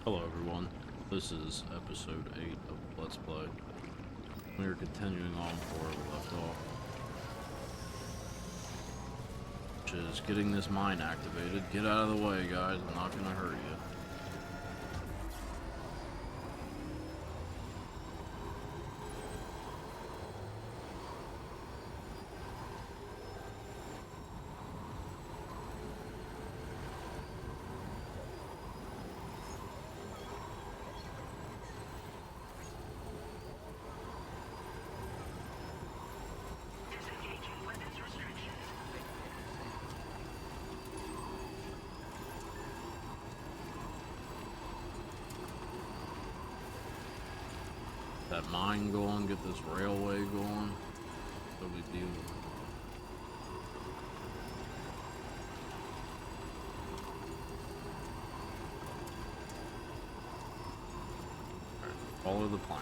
Hello everyone, this is episode 8 of Let's Play. We are continuing on from where we left off, which is getting this mine activated. Get out of the way, guys, I'm not gonna hurt you. That mine going, get this railway going. No big deal. Alright, follow the plan.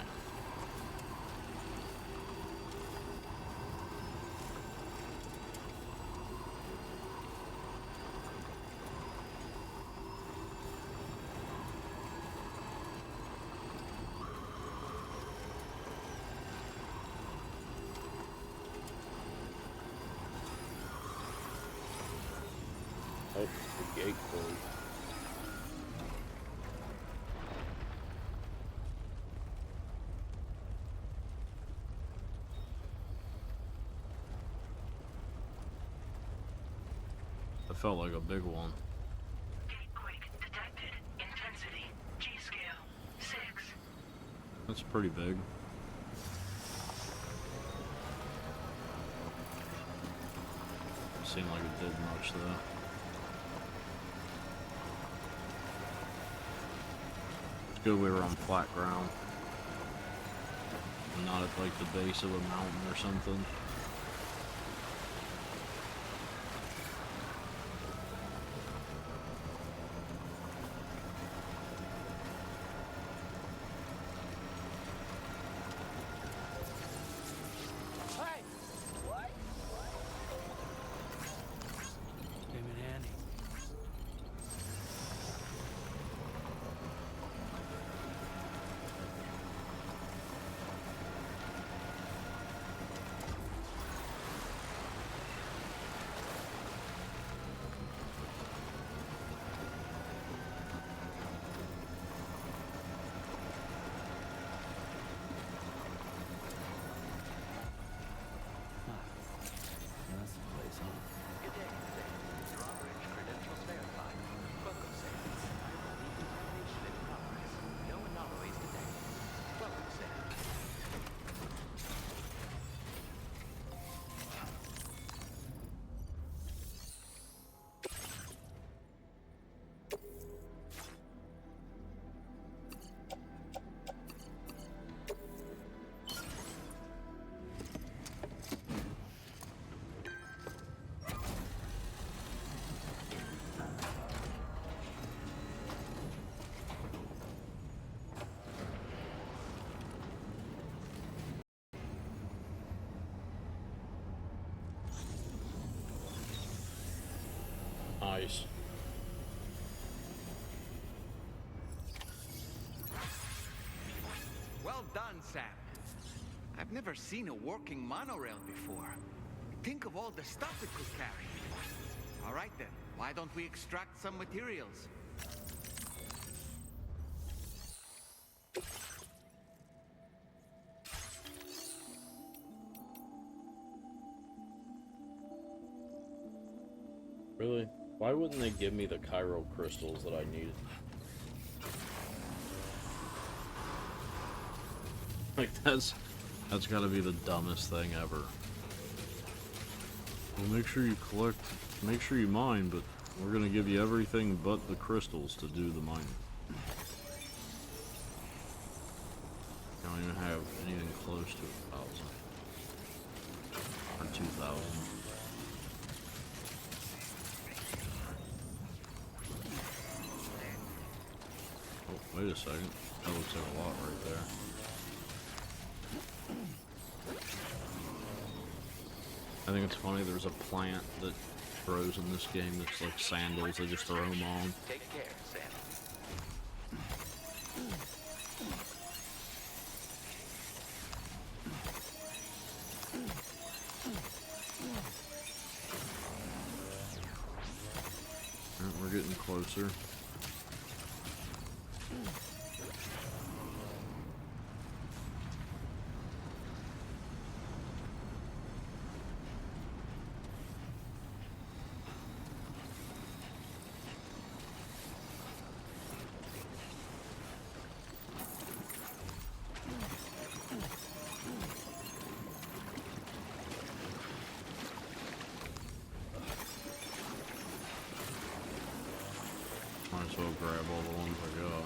Oh, the gate closed. That felt like a big one. Gatequake detected. Intensity. G-scale. 6. That's pretty big. Seemed like it did much though. It's good we were on flat ground. Not at like the base of a mountain or something. Hey! What? Him and Annie. That's the place, huh? Good day. Drawbridge credentials verified. Photo save. Decontamination in progress. No anomalies detected. Welcome, Sam. Nice. Well done, Sam. I've never seen a working monorail before. Think of all the stuff it could carry. All right then, why don't we extract some materials? Really? Why wouldn't they give me the Cairo crystals that I needed? Like, that's gotta be the dumbest thing ever. Well, make sure you collect, make sure you mine, but we're gonna give you everything but the crystals to do the mining. I don't even have anything close to 1,000. Or 2,000. Oh, wait a second. That looks like a lot right there. I think it's funny, there's a plant that grows in this game that's like sandals, they just throw them on. Take care, Sam. Alright, we're getting closer. Might as well grab all the ones I got.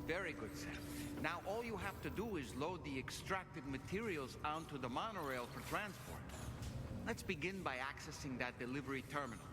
Very good, Sam. Now all you have to do is load the extracted materials onto the monorail for transport. Let's begin by accessing that delivery terminal.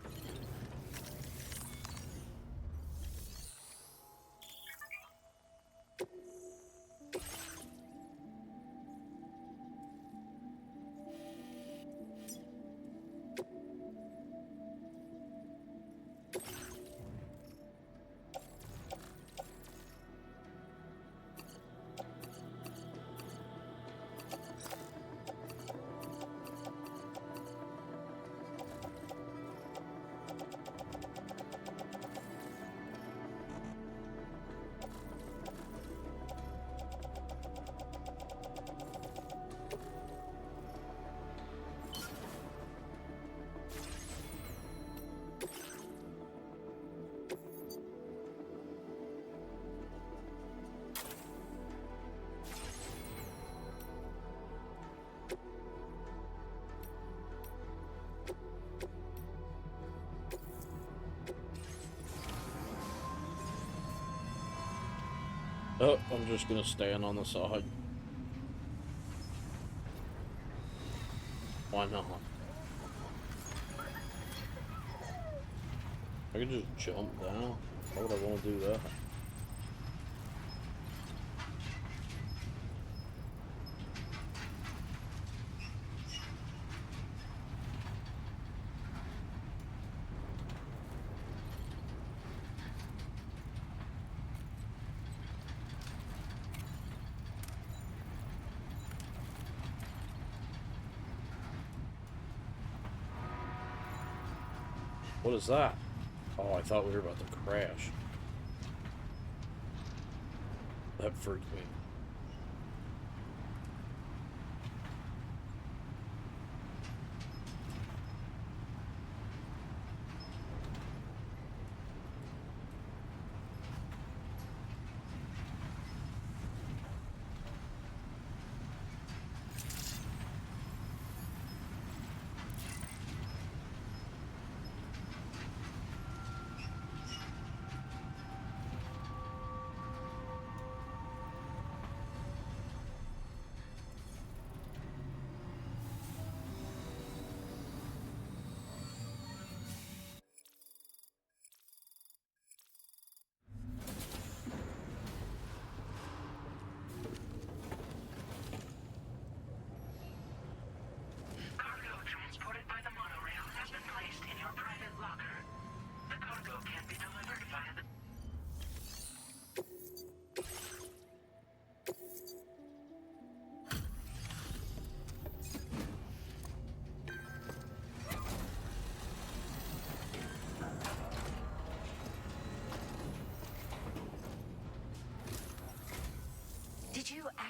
Oh, I'm just gonna stand on the side. Why not? I could just jump down. Why would I want to do that? What is that? Oh, I thought we were about to crash. That freaked me.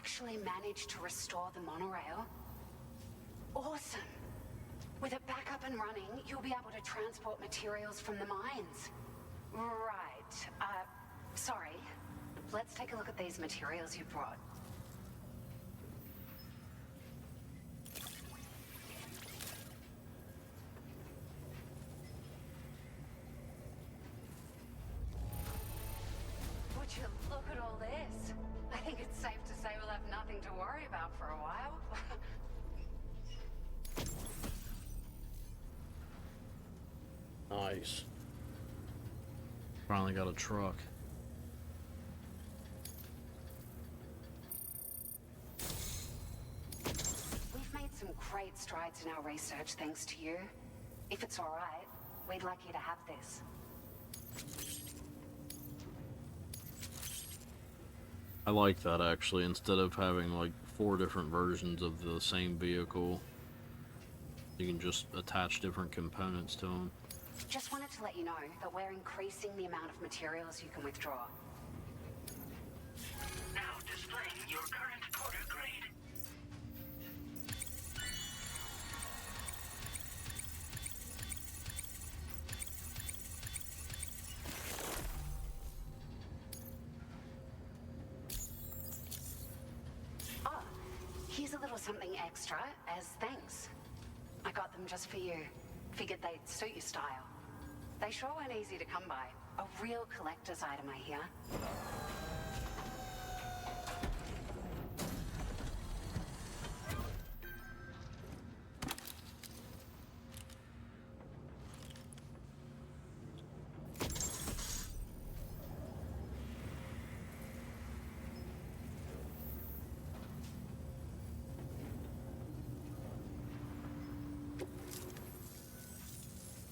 actually managed to restore the monorail. Awesome. With it back up and running, you'll be able to transport materials from the mines. Right. Sorry. Let's take a look at these materials you brought. Would you look at all this? I think it's safe to say we'll have nothing to worry about for a while. Nice. Finally got a truck. We've made some great strides in our research thanks to you. If it's all right, we'd like you to have this. I like that actually, instead of having like 4 different versions of the same vehicle, you can just attach different components to them. Just wanted to let you know that we're increasing the amount of materials you can withdraw. Now displaying your current porter grade. Oh, here's a little something extra as thanks. I got them just for you. Figured they'd suit your style. They sure weren't easy to come by. A real collector's item, I hear.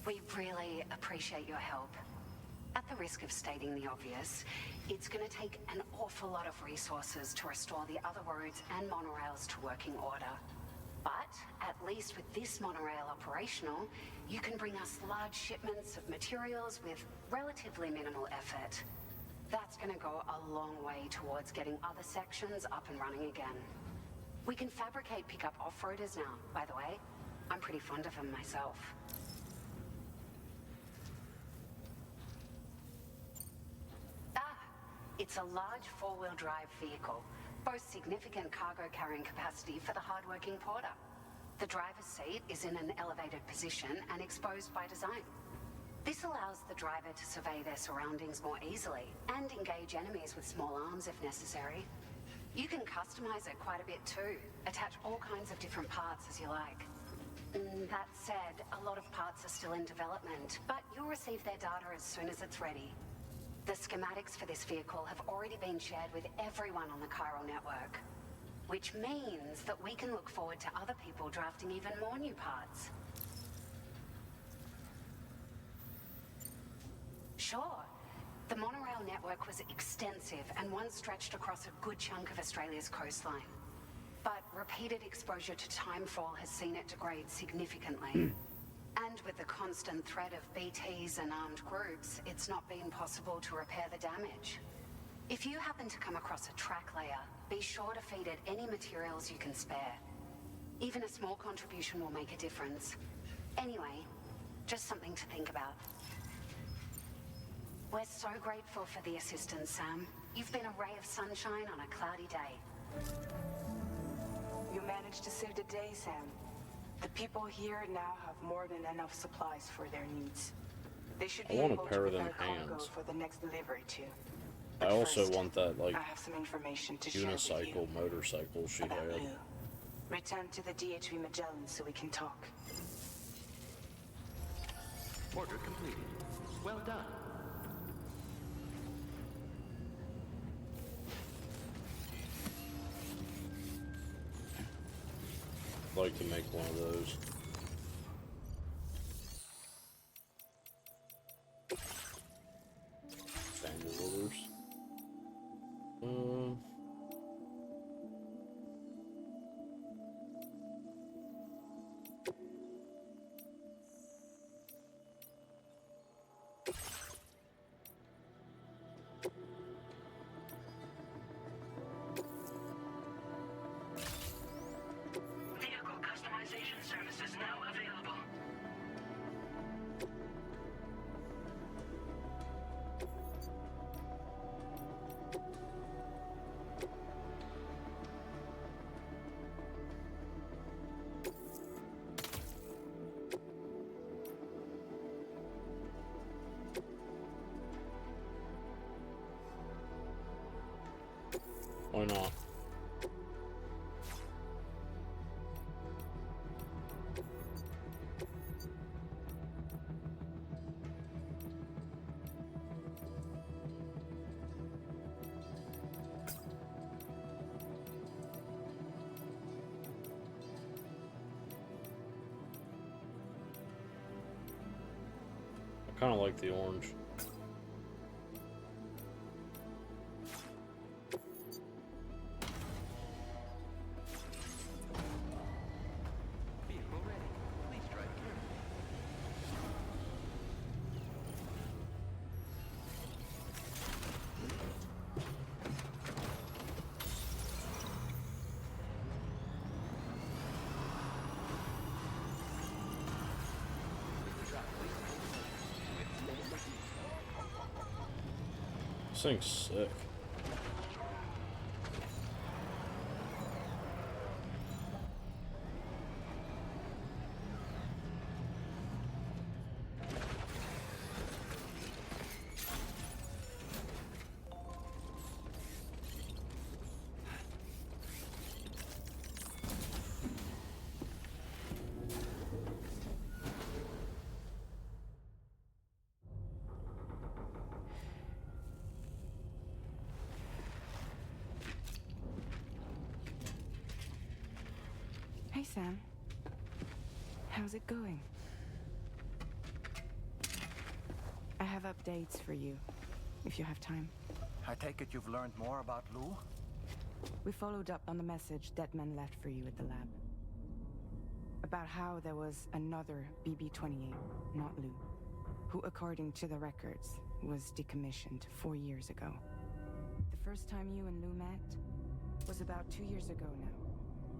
We really appreciate your help. At the risk of stating the obvious, it's going to take an awful lot of resources to restore the other roads and monorails to working order. But at least with this monorail operational, you can bring us large shipments of materials with relatively minimal effort. That's going to go a long way towards getting other sections up and running again. We can fabricate pickup off-roaders now, by the way. I'm pretty fond of them myself. It's a large four-wheel drive vehicle, boasts significant cargo carrying capacity for the hard-working porter. The driver's seat is in an elevated position and exposed by design. This allows the driver to survey their surroundings more easily and engage enemies with small arms if necessary. You can customize it quite a bit too, attach all kinds of different parts as you like. That said, a lot of parts are still in development, but you'll receive their data as soon as it's ready. The schematics for this vehicle have already been shared with everyone on the chiral network, which means that we can look forward to other people drafting even more new parts. Sure. The monorail network was extensive and once stretched across a good chunk of Australia's coastline. But repeated exposure to timefall has seen it degrade significantly. And with the constant threat of BTs and armed groups, it's not been possible to repair the damage. If you happen to come across a track layer, be sure to feed it any materials you can spare. Even a small contribution will make a difference. Anyway, just something to think about. We're so grateful for the assistance, Sam. You've been a ray of sunshine on a cloudy day. You managed to save the day, Sam. The people here now have more than enough supplies for their needs. They should be able to pair them prepare cargo hands. for the next delivery too. I But also first, want that like I have some information to share with you unicycle motorcycle she about had. Lou. Return to the DHV Magellan so we can talk. Order completed. Well done. I'd like to make one of those. Standard orders. Why not? I kind of like the orange. Vehicle ready. Please drive carefully. This thing's sick. Hey, Sam. How's it going? I have updates for you, if you have time. I take it you've learned more about Lou? We followed up on the message Deadman left for you at the lab. About how there was another BB-28, not Lou, who, according to the records, was decommissioned 4 years ago. The first time you and Lou met was about 2 years ago now,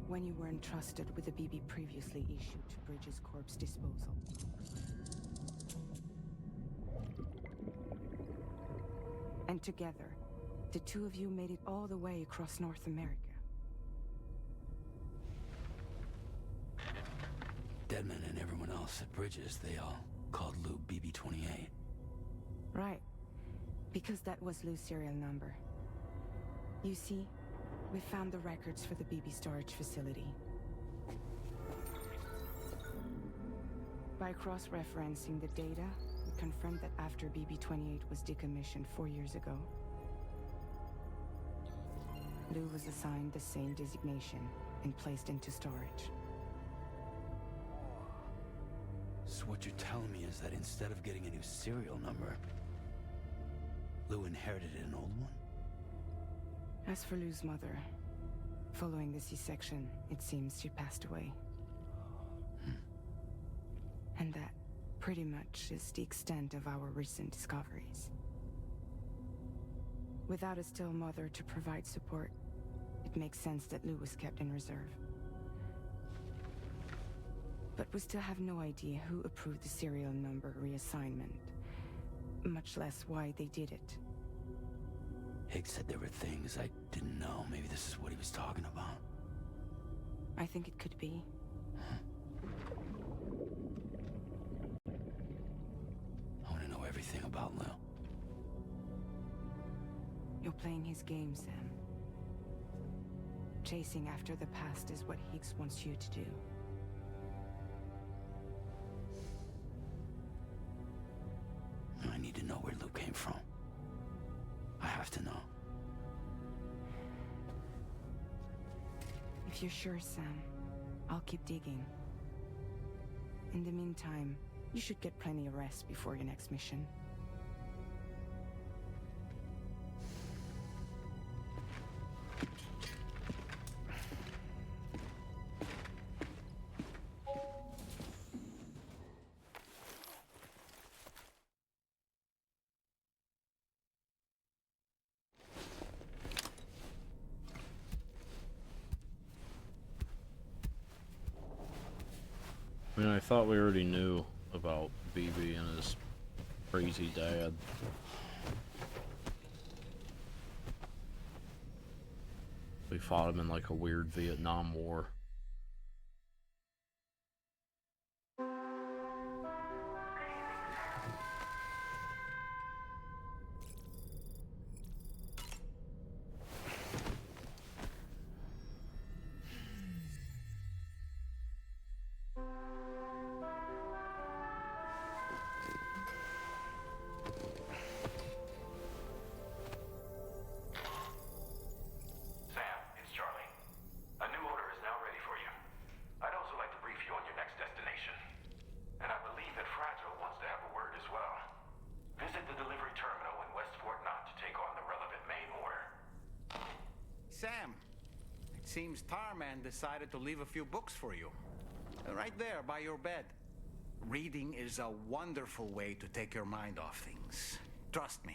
when you were entrusted with the BB previously issued to Bridges Corp's disposal. And together, the two of you made it all the way across North America. Deadman and everyone else at Bridges, they all called Lou BB-28. Right. Because that was Lou's serial number. You see, we found the records for the BB storage facility. By cross-referencing the data, we confirmed that after BB-28 was decommissioned 4 years ago, Lou was assigned the same designation and placed into storage. So what you're telling me is that instead of getting a new serial number, Lou inherited an old one? As for Lou's mother, following the C-section, it seems she passed away. And that pretty much is the extent of our recent discoveries. Without a still mother to provide support, it makes sense that Lou was kept in reserve. But we still have no idea who approved the serial number reassignment, much less why they did it. Higgs said there were things I didn't know. Maybe this is what he was talking about. I think it could be. I want to know everything about Lou. You're playing his game, Sam. Chasing after the past is what Higgs wants you to do. I need to know where Lou came from. I have to know. If you're sure, Sam, I'll keep digging. In the meantime, you should get plenty of rest before your next mission. I mean, I thought we already knew about BB and his crazy dad. We fought him in like a weird Vietnam War. seems Tarman decided to leave a few books for you. Right there by your bed. Reading is a wonderful way to take your mind off things. Trust me.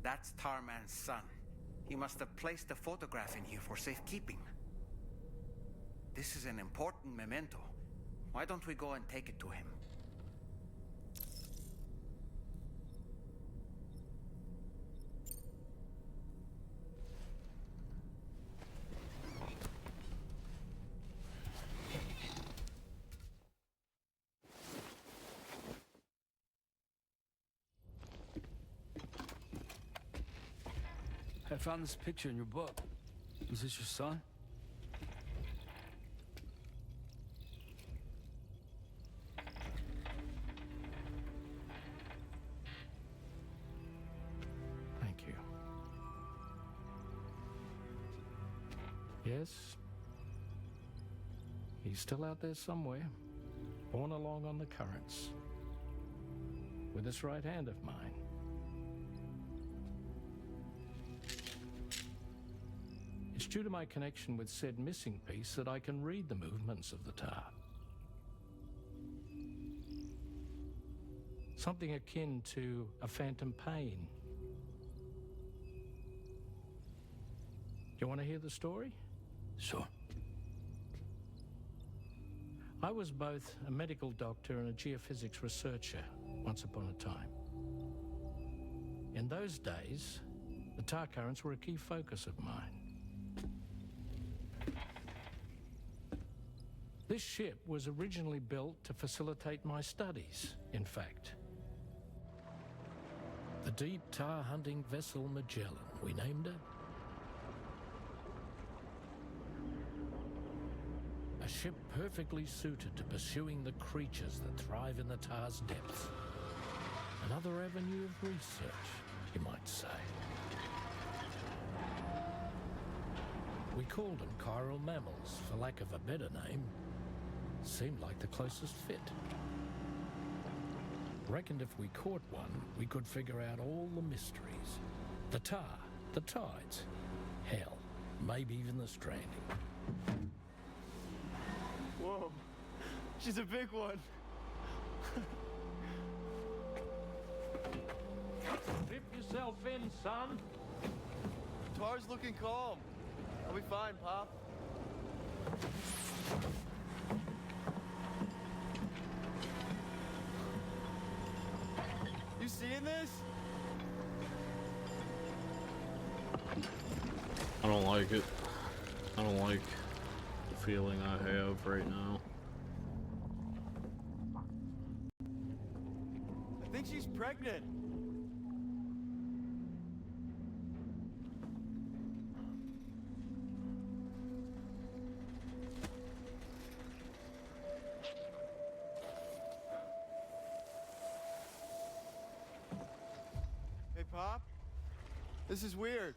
That's Tarman's son. He must have placed a photograph in here for safekeeping. This is an important memento. Why don't we go and take it to him? I found this picture in your book. Is this your son? Thank you. Yes. He's still out there somewhere, borne along on the currents, with this right hand of mine. It's due to my connection with said missing piece that I can read the movements of the tar. Something akin to a phantom pain. Do you want to hear the story? Sure. I was both a medical doctor and a geophysics researcher once upon a time. In those days, the tar currents were a key focus of mine. This ship was originally built to facilitate my studies, in fact. The deep tar hunting vessel Magellan, we named it. A ship perfectly suited to pursuing the creatures that thrive in the tar's depths. Another avenue of research, you might say. We called them chiral mammals, for lack of a better name. Seemed like the closest fit. Reckoned if we caught one, we could figure out all the mysteries. The tar, the tides, hell, maybe even the stranding. Whoa, she's a big one. Dip yourself in, son. Tar's looking calm. I'll be fine, Pop. You seeing this? I don't like it. I don't like the feeling I have right now. I think she's pregnant. Hey, Pop. This is weird.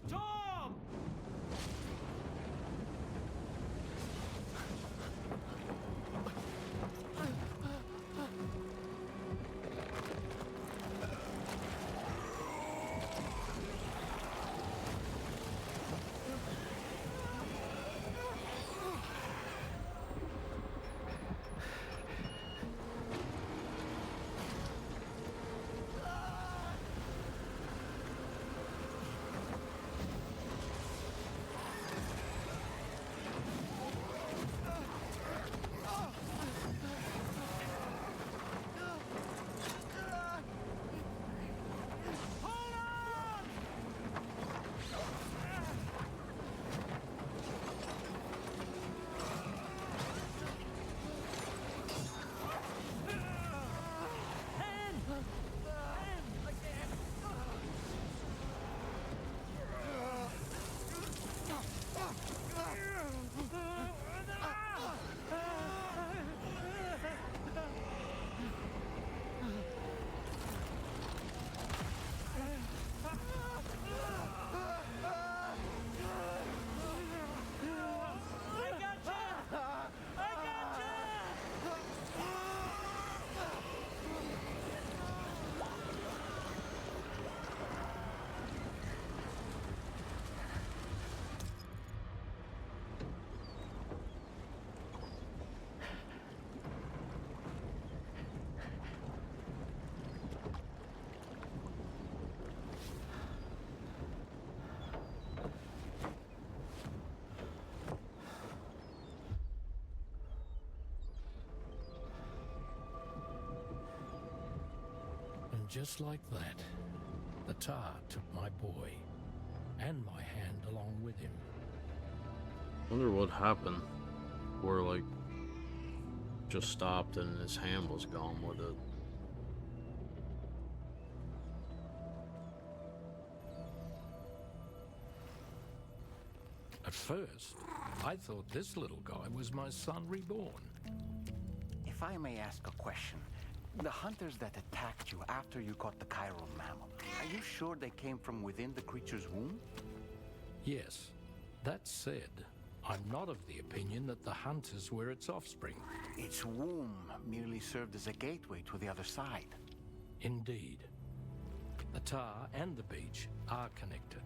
Storm! just like that, the tar took my boy, and my hand along with him. Wonder what happened. Where, like, just stopped and his hand was gone with it. At first, I thought this little guy was my son reborn. If I may ask a question, the hunters that attacked you after you caught the chiral mammal, are you sure they came from within the creature's womb? Yes. That said, I'm not of the opinion that the hunters were its offspring. Its womb merely served as a gateway to the other side. Indeed. The tar and the beach are connected.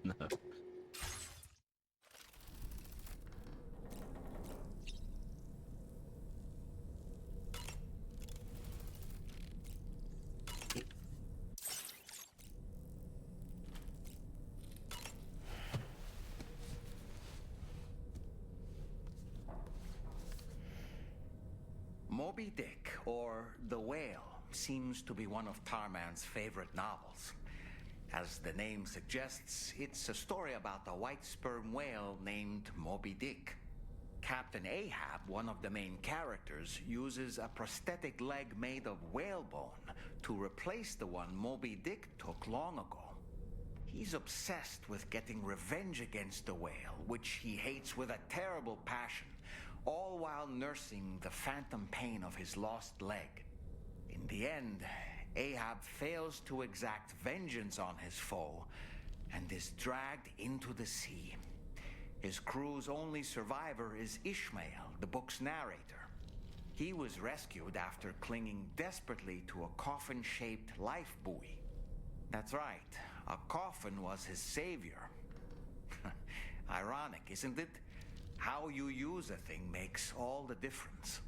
No. Moby Dick, or The Whale, seems to be one of Tarman's favorite novels. As the name suggests, it's a story about a white sperm whale named Moby Dick. Captain Ahab, one of the main characters, uses a prosthetic leg made of whalebone to replace the one Moby Dick took long ago. He's obsessed with getting revenge against the whale, which he hates with a terrible passion, all while nursing the phantom pain of his lost leg. In the end, Ahab fails to exact vengeance on his foe and is dragged into the sea. His crew's only survivor is Ishmael, the book's narrator. He was rescued after clinging desperately to a coffin-shaped life buoy. That's right, a coffin was his savior. Ironic, isn't it? How you use a thing makes all the difference.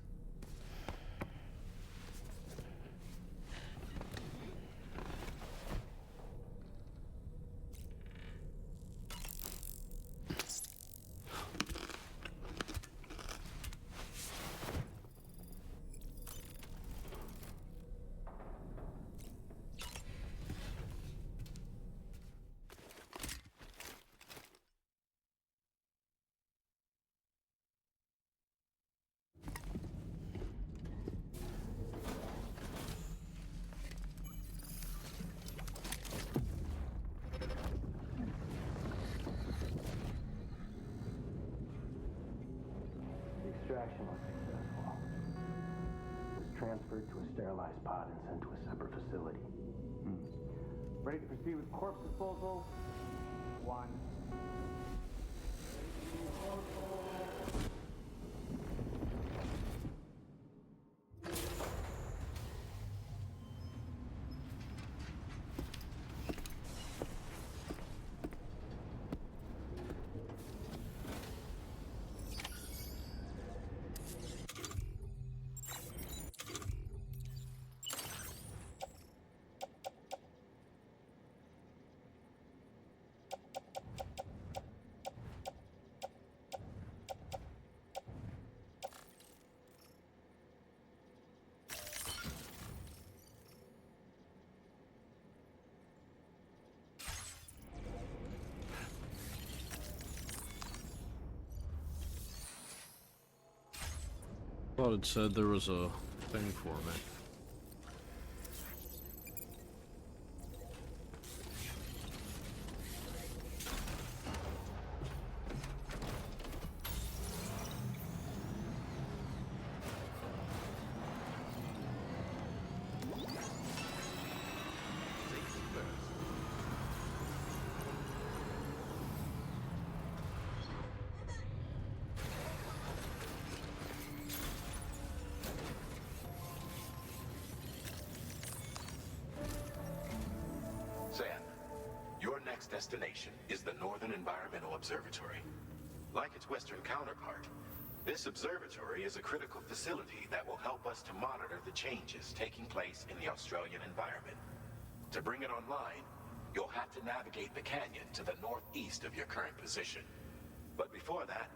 Extraction was successful. It was transferred to a sterilized pod and sent to a separate facility. Ready to proceed with corpse disposal? 1. Thought it said there was a thing for me. destination is the Northern Environmental Observatory. Like its Western counterpart, this observatory is a critical facility that will help us to monitor the changes taking place in the Australian environment. To bring it online, you'll have to navigate the canyon to the northeast of your current position. But before that,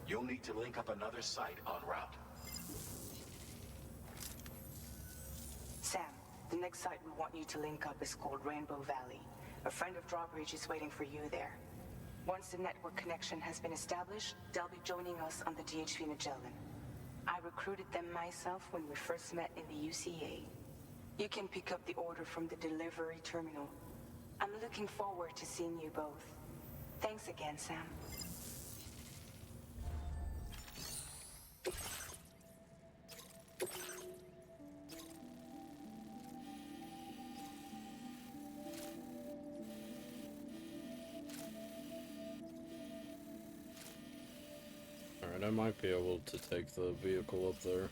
you'll need to link up another site en route. Sam, the next site we want you to link up is called Rainbow Valley. A friend of Drawbridge is waiting for you there. Once the network connection has been established, they'll be joining us on the DHV Magellan. I recruited them myself when we first met in the UCA. You can pick up the order from the delivery terminal. I'm looking forward to seeing you both. Thanks again, Sam. Alright, I might be able to take the vehicle up there.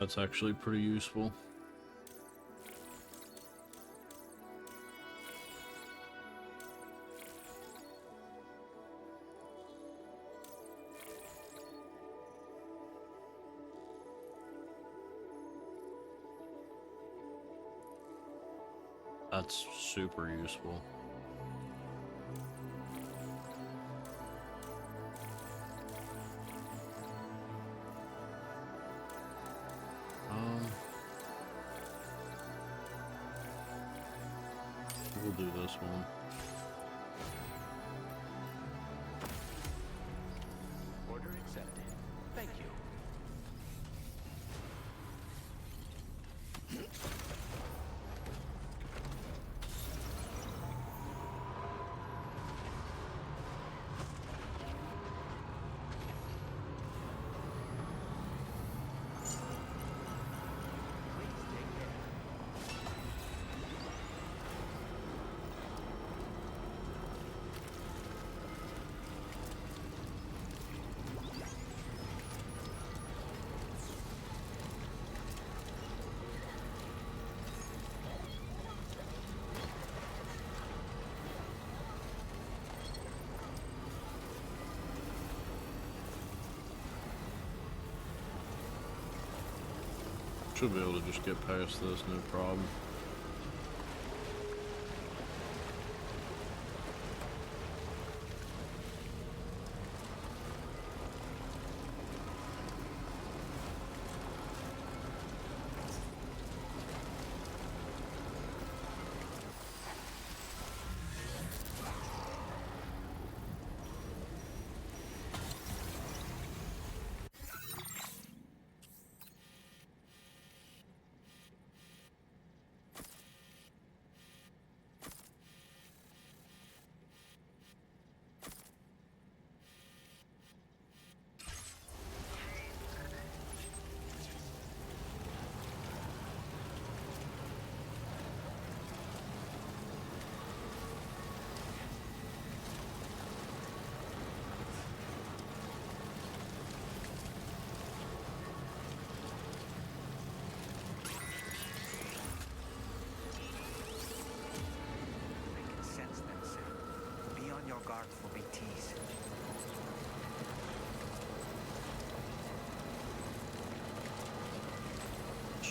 That's actually pretty useful. That's super useful. We'll do this one. Order accepted. Thank you. Should be able to just get past this, no problem.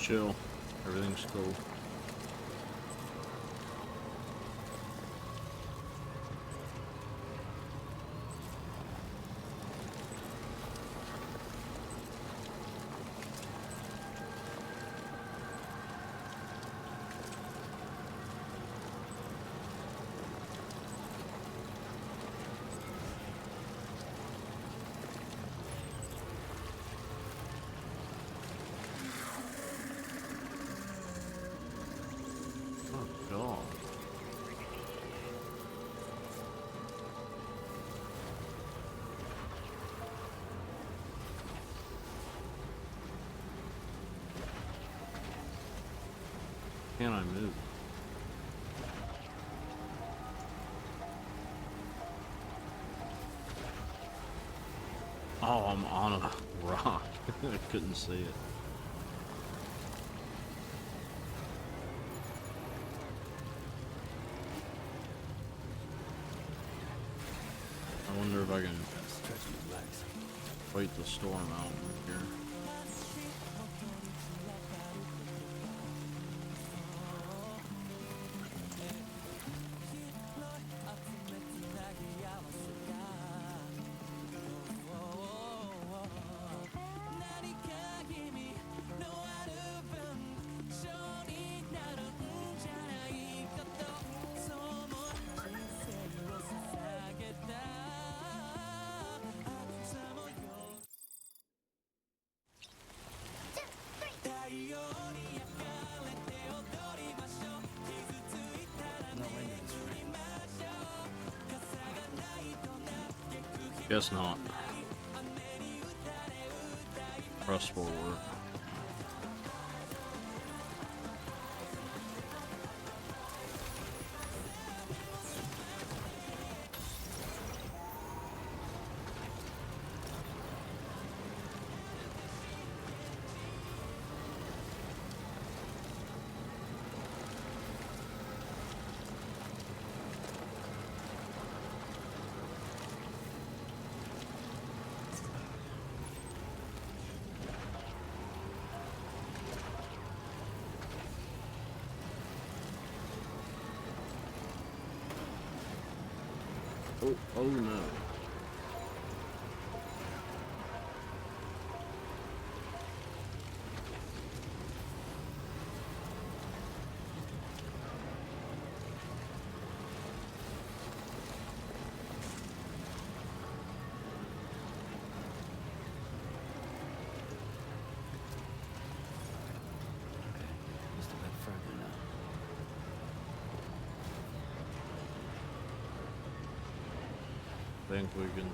chill. Everything's cool. Can I move? Oh, I'm on a rock. I couldn't see it. I wonder if I can wait the storm out here. Guess not. Press forward. Oh no. Just a bit further now. Think we can.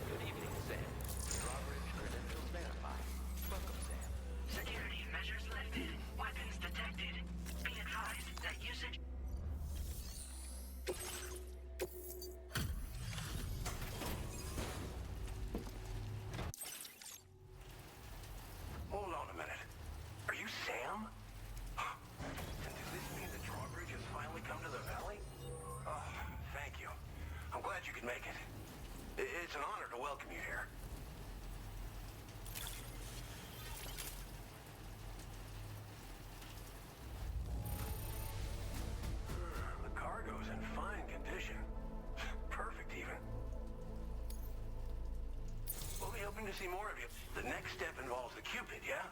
Good evening, Sam. Drawbridge credentials verified. Welcome, Sam. Security measures lifted. Weapons detected. Be advised that usage... Hold on a minute. Are you Sam? And does this mean the drawbridge has finally come to the valley? Oh, thank you. I'm glad you could make it. It's an honor to welcome you here. The cargo's in fine condition. Perfect, even. We'll be hoping to see more of you. The next step involves the Cupid, yeah?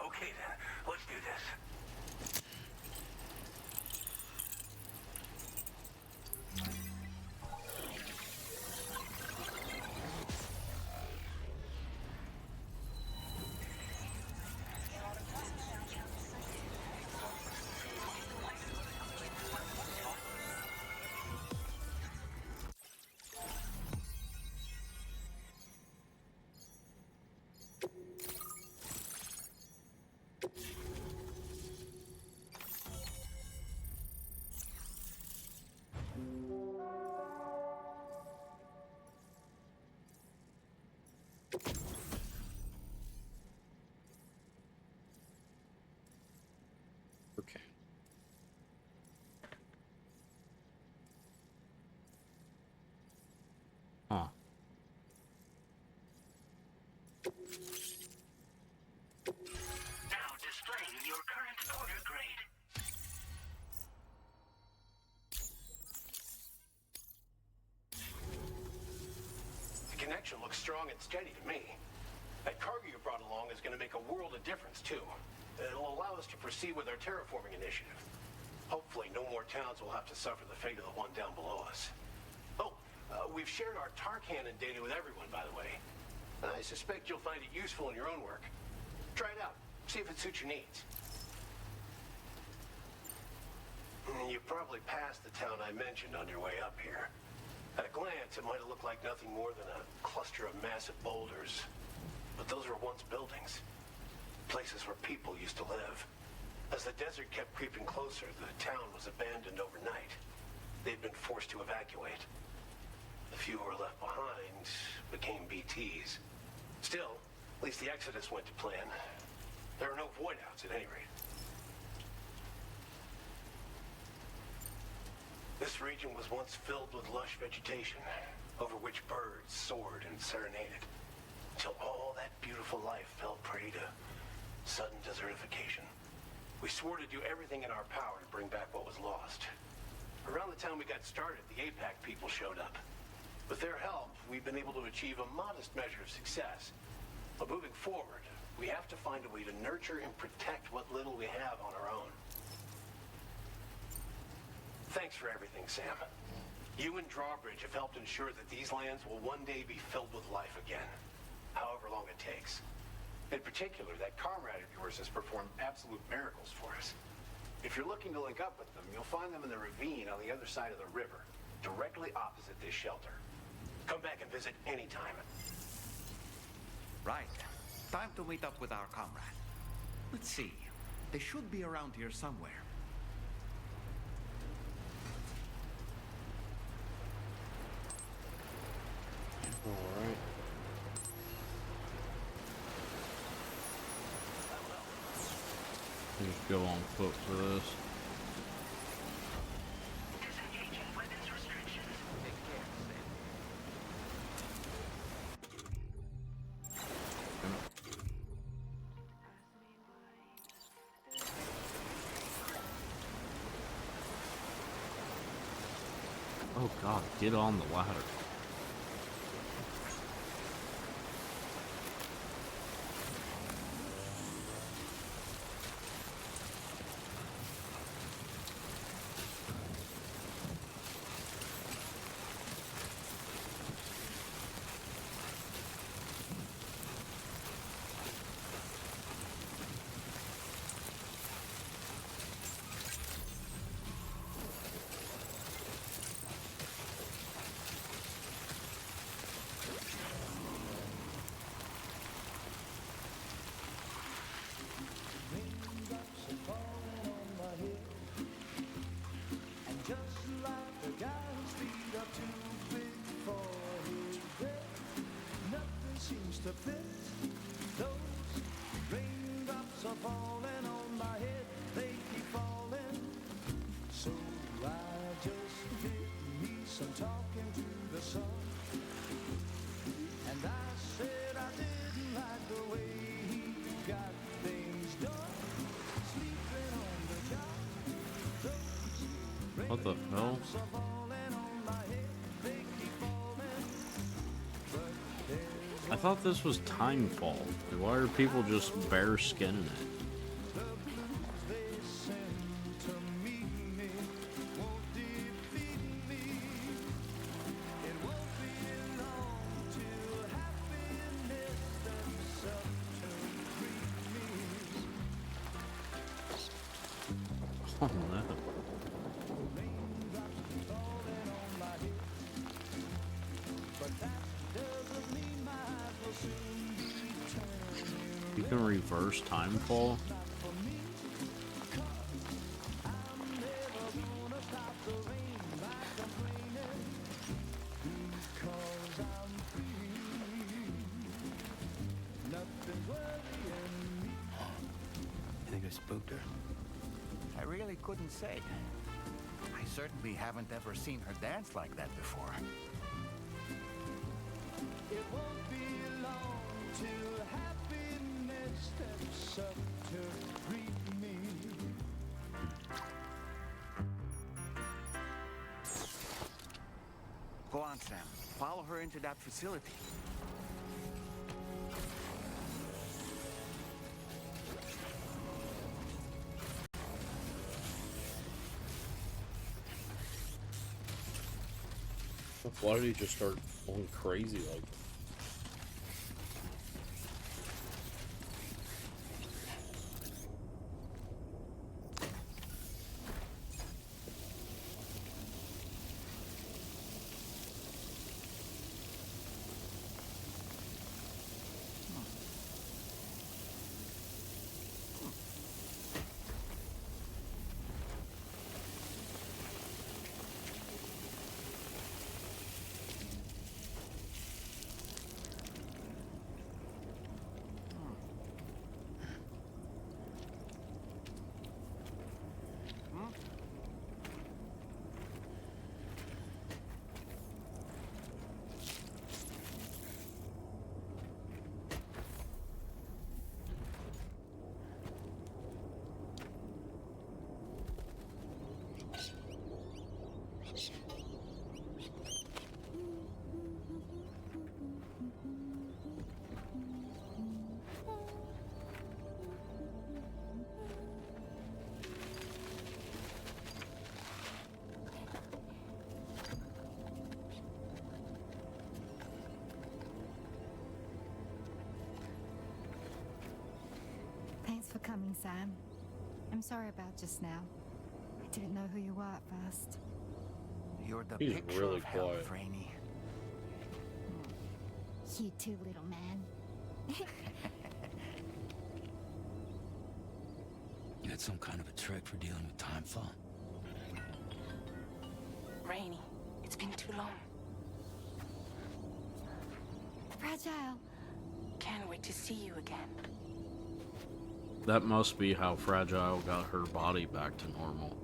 Okay then, let's do this. strong and steady to me. That cargo you brought along is going to make a world of difference, too. It'll allow us to proceed with our terraforming initiative. Hopefully, no more towns will have to suffer the fate of the one down below us. Oh, we've shared our tar cannon data with everyone, by the way. I suspect you'll find it useful in your own work. Try it out. See if it suits your needs. You probably passed the town I mentioned on your way up here. At a glance, it might have looked like nothing more than a cluster of massive boulders. But those were once buildings. Places where people used to live. As the desert kept creeping closer, the town was abandoned overnight. They'd been forced to evacuate. The few who were left behind became BTs. Still, at least the exodus went to plan. There are no void-outs at any rate. This region was once filled with lush vegetation, over which birds soared and serenaded, until all that beautiful life fell prey to sudden desertification. We swore to do everything in our power to bring back what was lost. Around the time we got started, the APAC people showed up. With their help, we've been able to achieve a modest measure of success. But moving forward, we have to find a way to nurture and protect what little we have on our own. Thanks for everything, Sam. You and Drawbridge have helped ensure that these lands will one day be filled with life again, however long it takes. In particular, that comrade of yours has performed absolute miracles for us. If you're looking to link up with them, you'll find them in the ravine on the other side of the river, directly opposite this shelter. Come back and visit anytime. Right. Time to meet up with our comrade. Let's see. They should be around here somewhere. Alright. Just go on foot for this. Disengaging weapons restrictions. Take care, Sam. Oh god, get on the ladder. What the hell? I thought this was Timefall. Why are people just bare skinning it? Oh no. You can reverse Timefall? You think I spooked her? I really couldn't say. I certainly haven't ever seen her dance like that before. It won't be long till happiness steps up to greet me. Go on, Sam. Follow her into that facility. Why did he just start going crazy like that? Thanks for coming, Sam. I'm sorry about just now. I didn't know who you were at first. You're the He's picture really of health, quiet. Rainey. You too, little man. You had some kind of a trick for dealing with timefall? Rainey, it's been too long. Fragile. Can't wait to see you again. That must be how Fragile got her body back to normal.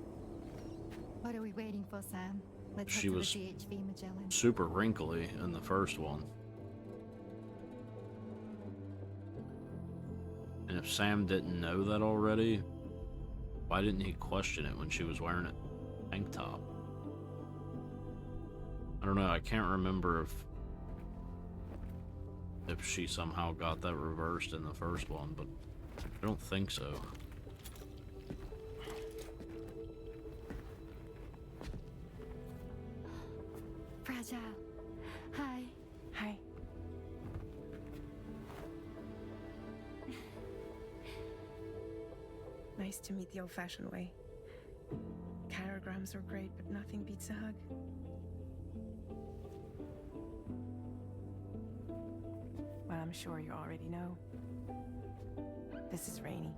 What are we waiting for, Sam? Let's She head to was the DHV Magellan. super wrinkly in the first one. And if Sam didn't know that already, why didn't he question it when she was wearing a tank top? I don't know, I can't remember if she somehow got that reversed in the first one, but I don't think so. Fragile. Hi. Hi. Nice to meet the old-fashioned way. Carograms are great, but nothing beats a hug. Well, I'm sure you already know. This is Rainey.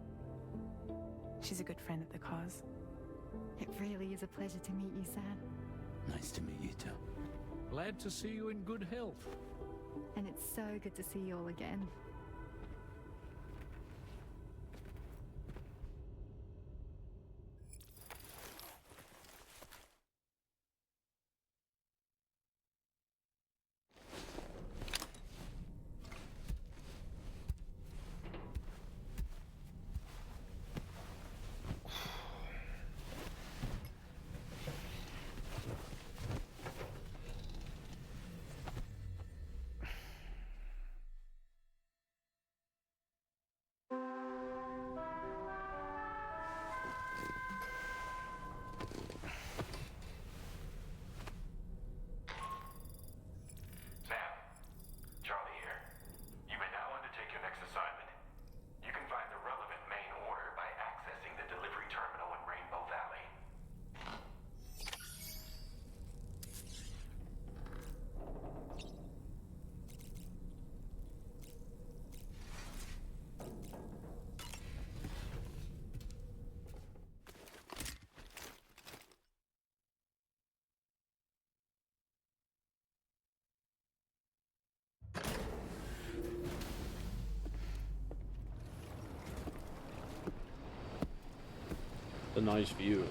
She's a good friend of the cause. It really is a pleasure to meet you, Sam. Nice to meet you too. Glad to see you in good health. And it's so good to see you all again. Sam, Charlie here. You may now undertake your next assignment. You can find the relevant main order by accessing the delivery terminal in Rainbow Valley. A nice view.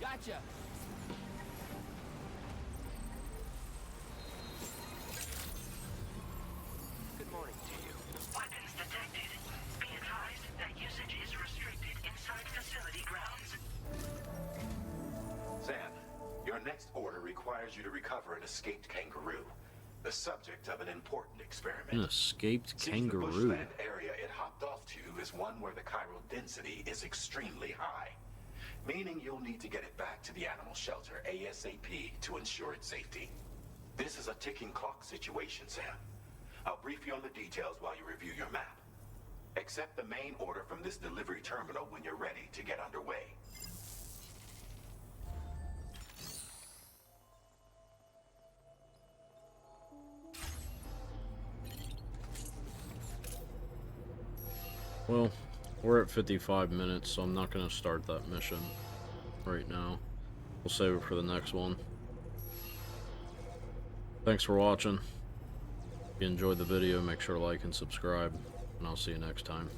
Gotcha. Good morning to you. Weapons detected. Be advised that usage is restricted inside facility grounds. Sam, your next order requires you to recover an escaped kangaroo, the subject of an important experiment. An escaped See, kangaroo. the bushland area it hopped off to is one where the chiral density is extremely high, meaning you'll need to get it back to the animal shelter ASAP to ensure its safety. This is a ticking clock situation, Sam. I'll brief you on the details while you review your map. Accept the main order from this delivery terminal when you're ready to get underway. Well, we're at 55 minutes, so I'm not going to start that mission right now. We'll save it for the next one. Thanks for watching. If you enjoyed the video, make sure to like and subscribe, and I'll see you next time.